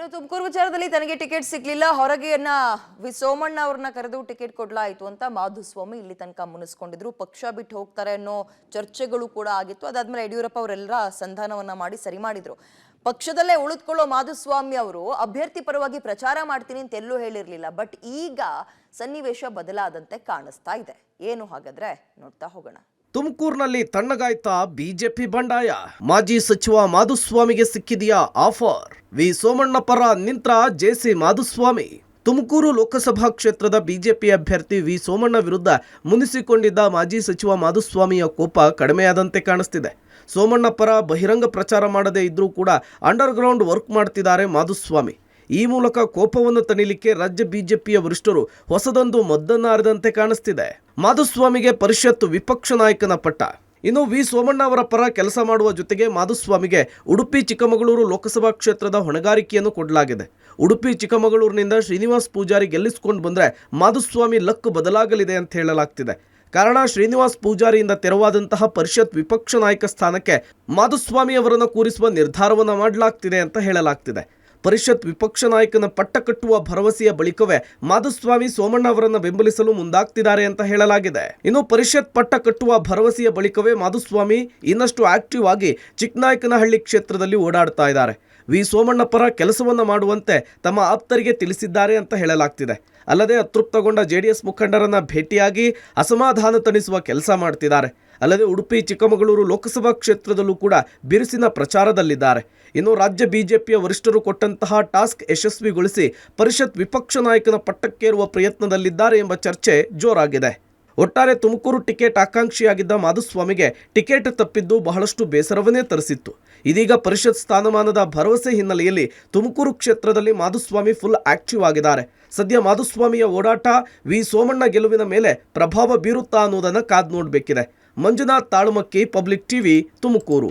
ಇನ್ನು ತುಮಕೂರು ವಿಚಾರದಲ್ಲಿ ತನಗೆ ಟಿಕೆಟ್ ಸಿಗ್ಲಿಲ್ಲ, ಹೊರಗೆಯನ್ನ ಸೋಮಣ್ಣ ಅವ್ರನ್ನ ಕರೆದು ಟಿಕೆಟ್ ಕೊಡ್ಲಾಯಿತು ಅಂತ ಮಾಧುಸ್ವಾಮಿ ಇಲ್ಲಿ ತನಕ ಮುನಿಸ್ಕೊಂಡಿದ್ರು. ಪಕ್ಷ ಬಿಟ್ಟು ಹೋಗ್ತಾರೆ ಅನ್ನೋ ಚರ್ಚೆಗಳು ಕೂಡ ಆಗಿತ್ತು. ಅದಾದ್ಮೇಲೆ ಯಡಿಯೂರಪ್ಪ ಅವರೆಲ್ಲರ ಸಂಧಾನವನ್ನ ಮಾಡಿ ಸರಿ ಮಾಡಿದ್ರು. ಪಕ್ಷದಲ್ಲೇ ಉಳಿದುಕೊಳ್ಳೋ ಮಾಧುಸ್ವಾಮಿ ಅವರು ಅಭ್ಯರ್ಥಿ ಪರವಾಗಿ ಪ್ರಚಾರ ಮಾಡ್ತೀನಿ ಅಂತ ಎಲ್ಲೂ ಹೇಳಿರ್ಲಿಲ್ಲ. ಬಟ್ ಈಗ ಸನ್ನಿವೇಶ ಬದಲಾದಂತೆ ಕಾಣಿಸ್ತಾ ಇದೆ. ಏನು ಹಾಗಾದ್ರೆ ನೋಡ್ತಾ ಹೋಗೋಣ. ತುಮಕೂರಿನಲ್ಲಿ ತಣ್ಣಗಾಯ್ತಾ ಬಿಜೆಪಿ ಬಂಡಾಯ. ಮಾಜಿ ಸಚಿವ ಮಾಧುಸ್ವಾಮಿಗೆ ಸಿಕ್ಕಿದೆಯಾ ಆಫರ್? ವಿ ಸೋಮಣ್ಣ ಪರ ನಿಂತ್ರ ಜೆಸಿ ಮಾಧುಸ್ವಾಮಿ. ತುಮಕೂರು ಲೋಕಸಭಾ ಕ್ಷೇತ್ರದ ಬಿಜೆಪಿ ಅಭ್ಯರ್ಥಿ ವಿ ಸೋಮಣ್ಣ ವಿರುದ್ಧ ಮುನಿಸಿಕೊಂಡಿದ್ದ ಮಾಜಿ ಸಚಿವ ಮಾಧುಸ್ವಾಮಿಯ ಕೋಪ ಕಡಿಮೆಯಾದಂತೆ ಕಾಣಿಸ್ತಿದೆ. ಸೋಮಣ್ಣ ಪರ ಬಹಿರಂಗ ಪ್ರಚಾರ ಮಾಡದೇ ಇದ್ರೂ ಕೂಡ ಅಂಡರ್ ಗ್ರೌಂಡ್ ವರ್ಕ್ ಮಾಡ್ತಿದ್ದಾರೆ ಮಾಧುಸ್ವಾಮಿ. ಈ ಮೂಲಕ ಕೋಪವನ್ನು ತಣಿಲಿಕ್ಕೆ ರಾಜ್ಯ ಬಿಜೆಪಿಯ ವರಿಷ್ಠರು ಹೊಸದೊಂದು ಮದ್ದನ್ನು ಅರಿದಂತೆ ಕಾಣಿಸ್ತಿದೆ. ಮಾಧುಸ್ವಾಮಿಗೆ ಪರಿಷತ್ ವಿಪಕ್ಷ ನಾಯಕನ ಪಟ್ಟ. ಇನ್ನು ವಿ ಸೋಮಣ್ಣ ಅವರ ಪರ ಕೆಲಸ ಮಾಡುವ ಜೊತೆಗೆ ಮಾಧುಸ್ವಾಮಿಗೆ ಉಡುಪಿ ಚಿಕ್ಕಮಗಳೂರು ಲೋಕಸಭಾ ಕ್ಷೇತ್ರದ ಹೊಣೆಗಾರಿಕೆಯನ್ನು ಕೊಡಲಾಗಿದೆ. ಉಡುಪಿ ಚಿಕ್ಕಮಗಳೂರಿನಿಂದ ಶ್ರೀನಿವಾಸ್ ಪೂಜಾರಿ ಗೆಲ್ಲಿಸಿಕೊಂಡು ಬಂದರೆ ಮಾಧುಸ್ವಾಮಿ ಲಕ್ ಬದಲಾಗಲಿದೆ ಅಂತ ಹೇಳಲಾಗ್ತಿದೆ. ಕಾರಣ ಶ್ರೀನಿವಾಸ್ ಪೂಜಾರಿಯಿಂದ ತೆರವಾದಂತಹ ಪರಿಷತ್ ವಿಪಕ್ಷ ನಾಯಕ ಸ್ಥಾನಕ್ಕೆ ಮಾಧುಸ್ವಾಮಿ ಅವರನ್ನು ಕೂರಿಸುವ ನಿರ್ಧಾರವನ್ನು ಮಾಡಲಾಗ್ತಿದೆ ಅಂತ ಹೇಳಲಾಗ್ತಿದೆ. ಪರಿಷತ್ ವಿಪಕ್ಷ ನಾಯಕನ ಪಟ್ಟ ಕಟ್ಟುವ ಭರವಸೆಯ ಬಳಿಕವೇ ಮಾಧುಸ್ವಾಮಿ ಸೋಮಣ್ಣ ಅವರನ್ನು ಬೆಂಬಲಿಸಲು ಮುಂದಾಗ್ತಿದ್ದಾರೆ ಅಂತ ಹೇಳಲಾಗಿದೆ. ಇನ್ನು ಪರಿಷತ್ ಪಟ್ಟ ಕಟ್ಟುವ ಭರವಸೆಯ ಬಳಿಕವೇ ಮಾಧುಸ್ವಾಮಿ ಇನ್ನಷ್ಟು ಆಕ್ಟಿವ್ ಆಗಿ ಚಿಕ್ಕನಾಯಕನಹಳ್ಳಿ ಕ್ಷೇತ್ರದಲ್ಲಿ ಓಡಾಡ್ತಾ ಇದ್ದಾರೆ. ವಿ ಸೋಮಣ್ಣ ಪರ ಕೆಲಸವನ್ನ ಮಾಡುವಂತೆ ತಮ್ಮ ಆಪ್ತರಿಗೆ ತಿಳಿಸಿದ್ದಾರೆ ಅಂತ ಹೇಳಲಾಗ್ತಿದೆ. ಅಲ್ಲದೆ ಅತೃಪ್ತಗೊಂಡ ಜೆಡಿಎಸ್ ಮುಖಂಡರನ್ನ ಭೇಟಿಯಾಗಿ ಅಸಮಾಧಾನ ತಣಿಸುವ ಕೆಲಸ ಮಾಡ್ತಿದ್ದಾರೆ. ಅಲ್ಲದೆ ಉಡುಪಿ ಚಿಕ್ಕಮಗಳೂರು ಲೋಕಸಭಾ ಕ್ಷೇತ್ರದಲ್ಲೂ ಕೂಡ ಬಿರುಸಿನ ಪ್ರಚಾರದಲ್ಲಿದ್ದಾರೆ. ಇನ್ನು ರಾಜ್ಯ ಬಿಜೆಪಿಯ ವರಿಷ್ಠರು ಕೊಟ್ಟಂತಹ ಟಾಸ್ಕ್ ಯಶಸ್ವಿಗೊಳಿಸಿ ಪರಿಷತ್ ವಿಪಕ್ಷ ನಾಯಕನ ಪಟ್ಟಕ್ಕೇರುವ ಪ್ರಯತ್ನದಲ್ಲಿದ್ದಾರೆ ಎಂಬ ಚರ್ಚೆ ಜೋರಾಗಿದೆ. ಒಟ್ಟಾರೆ ತುಮಕೂರು ಟಿಕೆಟ್ ಆಕಾಂಕ್ಷಿಯಾಗಿದ್ದ ಮಾಧುಸ್ವಾಮಿಗೆ ಟಿಕೆಟ್ ತಪ್ಪಿದ್ದು ಬಹಳಷ್ಟು ಬೇಸರವನ್ನೇ ತರಿಸಿತ್ತು. ಇದೀಗ ಪರಿಷತ್ ಸ್ಥಾನಮಾನದ ಭರವಸೆ ಹಿನ್ನೆಲೆಯಲ್ಲಿ ತುಮಕೂರು ಕ್ಷೇತ್ರದಲ್ಲಿ ಮಾಧುಸ್ವಾಮಿ ಫುಲ್ ಆಕ್ಟಿವ್ ಆಗಿದ್ದಾರೆ. ಸದ್ಯ ಮಾಧುಸ್ವಾಮಿಯ ಓಡಾಟ ವಿ ಸೋಮಣ್ಣ ಗೆಲುವಿನ ಮೇಲೆ ಪ್ರಭಾವ ಬೀರುತ್ತಾ ಅನ್ನೋದನ್ನು ಕಾದು ನೋಡಬೇಕಿದೆ. Manjunath Talumakki, public TV, Tumakuru.